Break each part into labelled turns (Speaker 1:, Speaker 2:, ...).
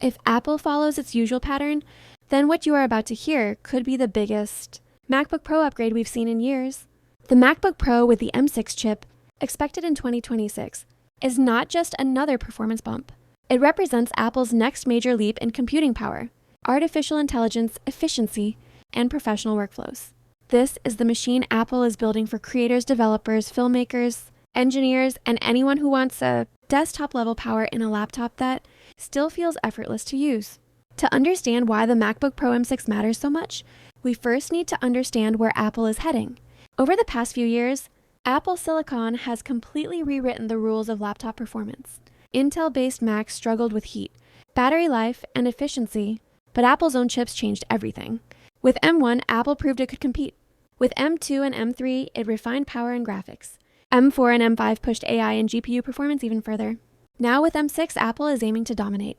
Speaker 1: If Apple follows its usual pattern, then what you are about to hear could be the biggest MacBook Pro upgrade we've seen in years. The MacBook Pro with the M6 chip, expected in 2026, is not just another performance bump. It represents Apple's next major leap in computing power, artificial intelligence, efficiency, and professional workflows. This is the machine Apple is building for creators, developers, filmmakers, engineers, and anyone who wants a desktop-level power in a laptop that still feels effortless to use. To understand why the MacBook Pro M6 matters so much, we first need to understand where Apple is heading. Over the past few years, Apple Silicon has completely rewritten the rules of laptop performance. Intel-based Macs struggled with heat, battery life, and efficiency, but Apple's own chips changed everything. With M1, Apple proved it could compete. With M2 and M3, it refined power and graphics. M4 and M5 pushed AI and GPU performance even further. Now with M6, Apple is aiming to dominate.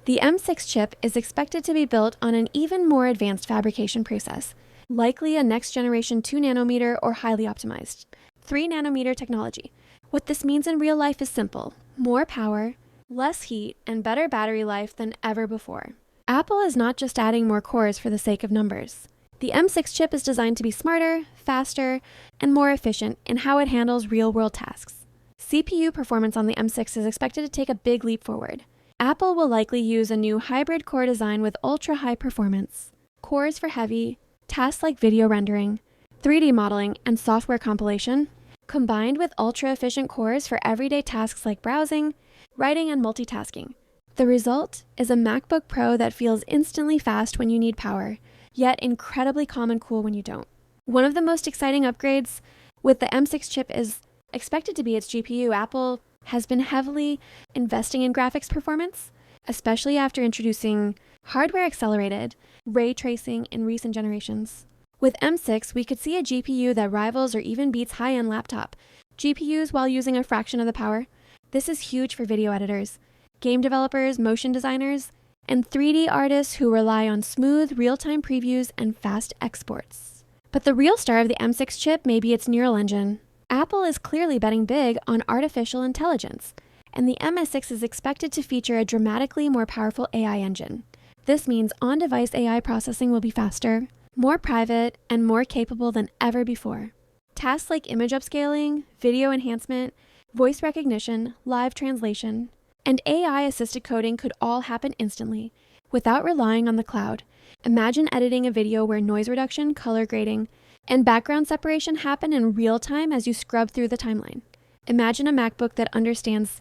Speaker 1: The M6 chip is expected to be built on an even more advanced fabrication process, likely a next-generation 2nm or highly optimized 3nm technology. What this means in real life is simple: more power, less heat, and better battery life than ever before. Apple is not just adding more cores for the sake of numbers. The M6 chip is designed to be smarter, faster, and more efficient in how it handles real-world tasks. CPU performance on the M6 is expected to take a big leap forward. Apple will likely use a new hybrid core design with ultra-high performance, cores for heavy tasks like video rendering, 3D modeling, and software compilation, combined with ultra-efficient cores for everyday tasks like browsing, writing, and multitasking. The result is a MacBook Pro that feels instantly fast when you need power, yet incredibly calm and cool when you don't. One of the most exciting upgrades with the M6 chip is expected to be its GPU. Apple has been heavily investing in graphics performance, especially after introducing hardware-accelerated ray tracing in recent generations. With M6, we could see a GPU that rivals or even beats high-end laptop GPUs while using a fraction of the power. This is huge for video editors, game developers, motion designers, and 3D artists who rely on smooth, real-time previews and fast exports. But the real star of the M6 chip may be its neural engine. Apple is clearly betting big on artificial intelligence, and the MS6 is expected to feature a dramatically more powerful AI engine. This means on-device AI processing will be faster, more private, and more capable than ever before. Tasks like image upscaling, video enhancement, voice recognition, live translation, and AI-assisted coding could all happen instantly, without relying on the cloud. Imagine editing a video where noise reduction, color grading, and background separation happen in real time as you scrub through the timeline. Imagine a MacBook that understands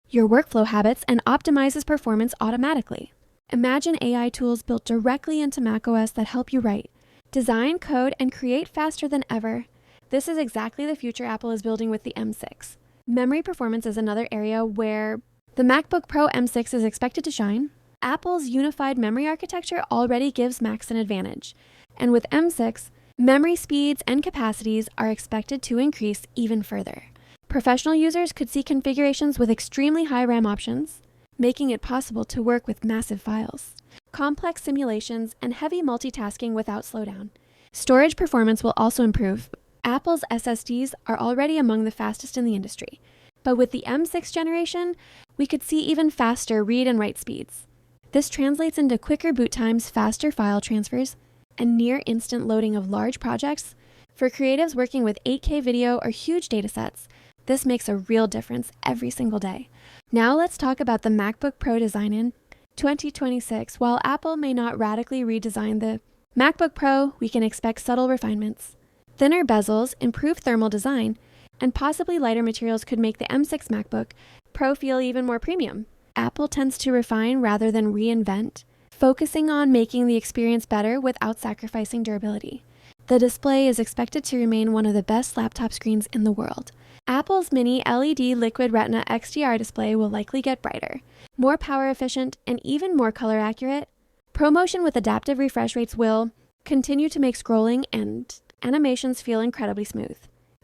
Speaker 1: your workflow habits and optimizes performance automatically. Imagine AI tools built directly into macOS that help you write, design, code, and create faster than ever. This is exactly the future Apple is building with the M6. Memory performance is another area where the MacBook Pro M6 is expected to shine. Apple's unified memory architecture already gives Macs an advantage, and with M6, memory speeds and capacities are expected to increase even further. Professional users could see configurations with extremely high RAM options, making it possible to work with massive files, complex simulations, and heavy multitasking without slowdown. Storage performance will also improve. Apple's SSDs are already among the fastest in the industry, but with the M6 generation, we could see even faster read and write speeds. This translates into quicker boot times, faster file transfers, and near-instant loading of large projects. For creatives working with 8K video or huge datasets, this makes a real difference every single day. Now let's talk about the MacBook Pro design in 2026. While Apple may not radically redesign the MacBook Pro, we can expect subtle refinements. Thinner bezels, improved thermal design, and possibly lighter materials could make the M6 MacBook Pro feel even more premium. Apple tends to refine rather than reinvent, focusing on making the experience better without sacrificing durability. The display is expected to remain one of the best laptop screens in the world. Apple's mini LED Liquid Retina XDR display will likely get brighter, more power efficient, and even more color accurate. ProMotion with adaptive refresh rates will continue to make scrolling and animations feel incredibly smooth.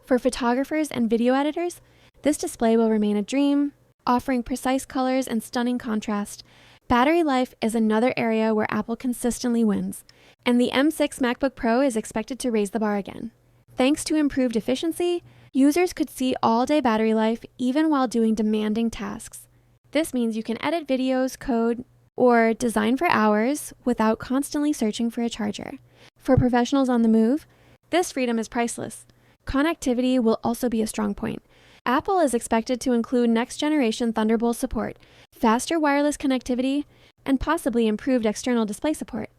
Speaker 1: For photographers and video editors, this display will remain a dream, offering precise colors and stunning contrast. Battery life is another area where Apple consistently wins, and the M6 MacBook Pro is expected to raise the bar again. Thanks to improved efficiency, users could see all-day battery life even while doing demanding tasks. This means you can edit videos, code, or design for hours without constantly searching for a charger. For professionals on the move, this freedom is priceless. Connectivity will also be a strong point. Apple is expected to include next-generation Thunderbolt support, faster wireless connectivity, and possibly improved external display support.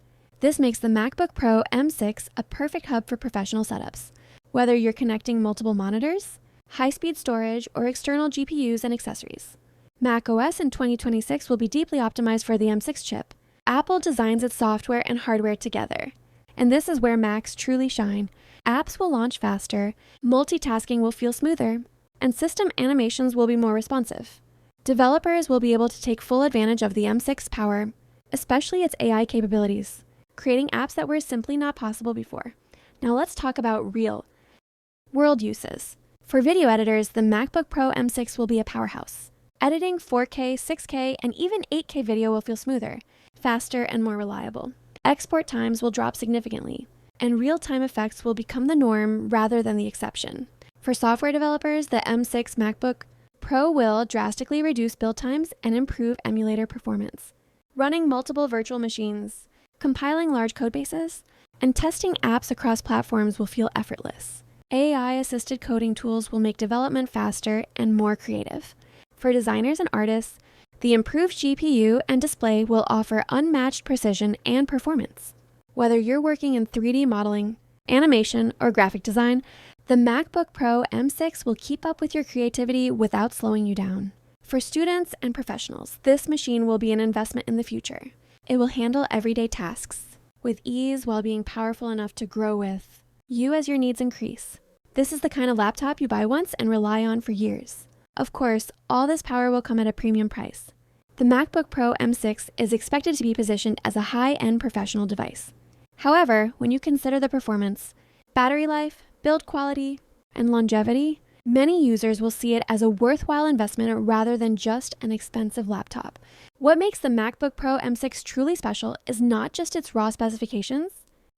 Speaker 1: This makes the MacBook Pro M6 a perfect hub for professional setups. Whether you're connecting multiple monitors, high-speed storage, or external GPUs and accessories. macOS in 2026 will be deeply optimized for the M6 chip. Apple designs its software and hardware together, and this is where Macs truly shine. Apps will launch faster, multitasking will feel smoother, and system animations will be more responsive. Developers will be able to take full advantage of the M6's power, especially its AI capabilities, creating apps that were simply not possible before. Now let's talk about real-world uses. For video editors, the MacBook Pro M6 will be a powerhouse. Editing 4K, 6K, and even 8K video will feel smoother, faster, and more reliable. Export times will drop significantly, and real-time effects will become the norm rather than the exception. For software developers, the M6 MacBook Pro will drastically reduce build times and improve emulator performance. Running multiple virtual machines, compiling large codebases, and testing apps across platforms will feel effortless. AI-assisted coding tools will make development faster and more creative. For designers and artists, the improved GPU and display will offer unmatched precision and performance. Whether you're working in 3D modeling, animation, or graphic design, the MacBook Pro M6 will keep up with your creativity without slowing you down. For students and professionals, this machine will be an investment in the future. It will handle everyday tasks with ease while being powerful enough to grow with you as your needs increase. This is the kind of laptop you buy once and rely on for years. Of course, all this power will come at a premium price. The MacBook Pro M6 is expected to be positioned as a high-end professional device. However, when you consider the performance, battery life, build quality, and longevity, many users will see it as a worthwhile investment rather than just an expensive laptop. What makes the MacBook Pro M6 truly special is not just its raw specifications,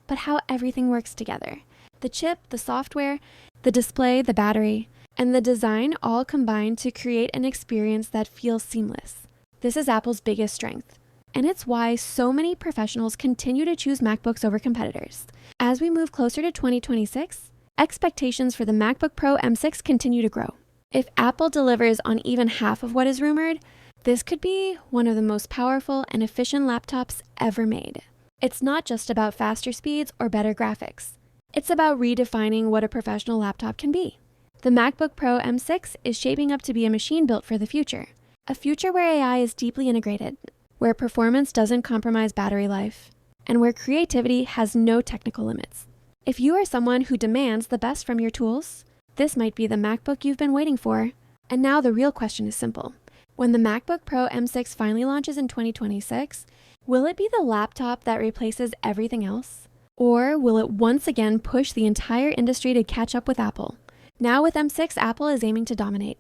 Speaker 1: but how everything works together. The chip, the software, the display, the battery, and the design all combine to create an experience that feels seamless. This is Apple's biggest strength, and it's why so many professionals continue to choose MacBooks over competitors. As we move closer to 2026, expectations for the MacBook Pro M6 continue to grow. If Apple delivers on even half of what is rumored, this could be one of the most powerful and efficient laptops ever made. It's not just about faster speeds or better graphics. It's about redefining what a professional laptop can be. The MacBook Pro M6 is shaping up to be a machine built for the future. A future where AI is deeply integrated, where performance doesn't compromise battery life, and where creativity has no technical limits. If you are someone who demands the best from your tools, this might be the MacBook you've been waiting for. And now the real question is simple. When the MacBook Pro M6 finally launches in 2026, will it be the laptop that replaces everything else? Or will it once again push the entire industry to catch up with Apple? Now with M6, Apple is aiming to dominate.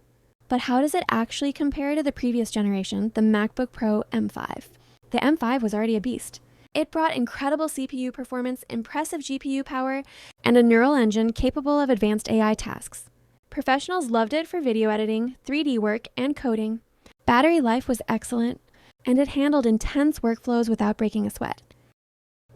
Speaker 1: But how does it actually compare to the previous generation, the MacBook Pro M5? The M5 was already a beast. It brought incredible CPU performance, impressive GPU power, and a neural engine capable of advanced AI tasks. Professionals loved it for video editing, 3D work, and coding. Battery life was excellent, and it handled intense workflows without breaking a sweat.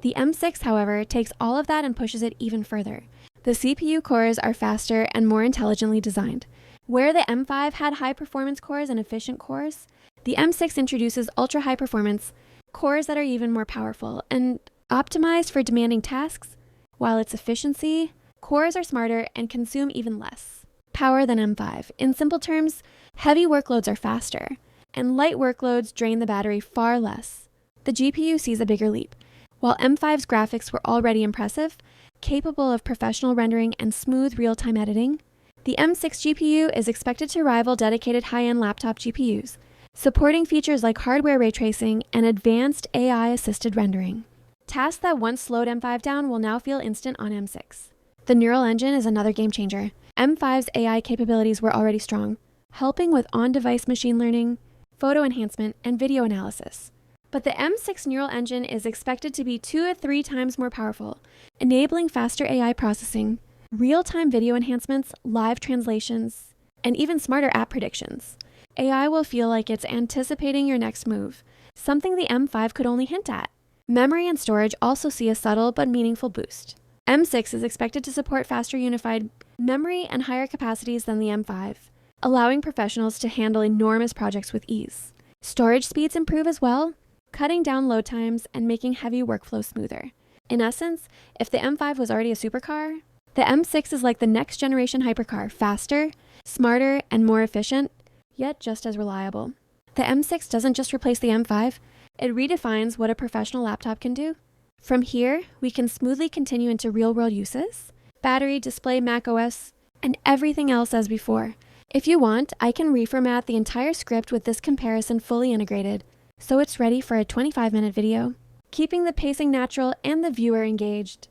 Speaker 1: The M6, however, takes all of that and pushes it even further. The CPU cores are faster and more intelligently designed. Where the M5 had high-performance cores and efficient cores, the M6 introduces ultra-high performance cores that are even more powerful and optimized for demanding tasks, while its efficiency, cores are smarter and consume even less power than M5. In simple terms, heavy workloads are faster, and light workloads drain the battery far less. The GPU sees a bigger leap. While M5's graphics were already impressive, capable of professional rendering and smooth real-time editing, the M6 GPU is expected to rival dedicated high-end laptop GPUs, supporting features like hardware ray tracing and advanced AI-assisted rendering. Tasks that once slowed M5 down will now feel instant on M6. The neural engine is another game changer. M5's AI capabilities were already strong, helping with on-device machine learning, photo enhancement, and video analysis. But the M6 neural engine is expected to be 2 to 3 times more powerful, enabling faster AI processing, real-time video enhancements, live translations, and even smarter app predictions. AI will feel like it's anticipating your next move, something the M5 could only hint at. Memory and storage also see a subtle but meaningful boost. M6 is expected to support faster unified memory and higher capacities than the M5, allowing professionals to handle enormous projects with ease. Storage speeds improve as well, cutting down load times and making heavy workflow smoother. In essence, if the M5 was already a supercar, the M6 is like the next generation hypercar, faster, smarter, and more efficient, yet just as reliable. The M6 doesn't just replace the M5, it redefines what a professional laptop can do. From here, we can smoothly continue into real-world uses, battery, display, macOS, and everything else as before. If you want, I can reformat the entire script with this comparison fully integrated, so it's ready for a 25-minute video, keeping the pacing natural and the viewer engaged.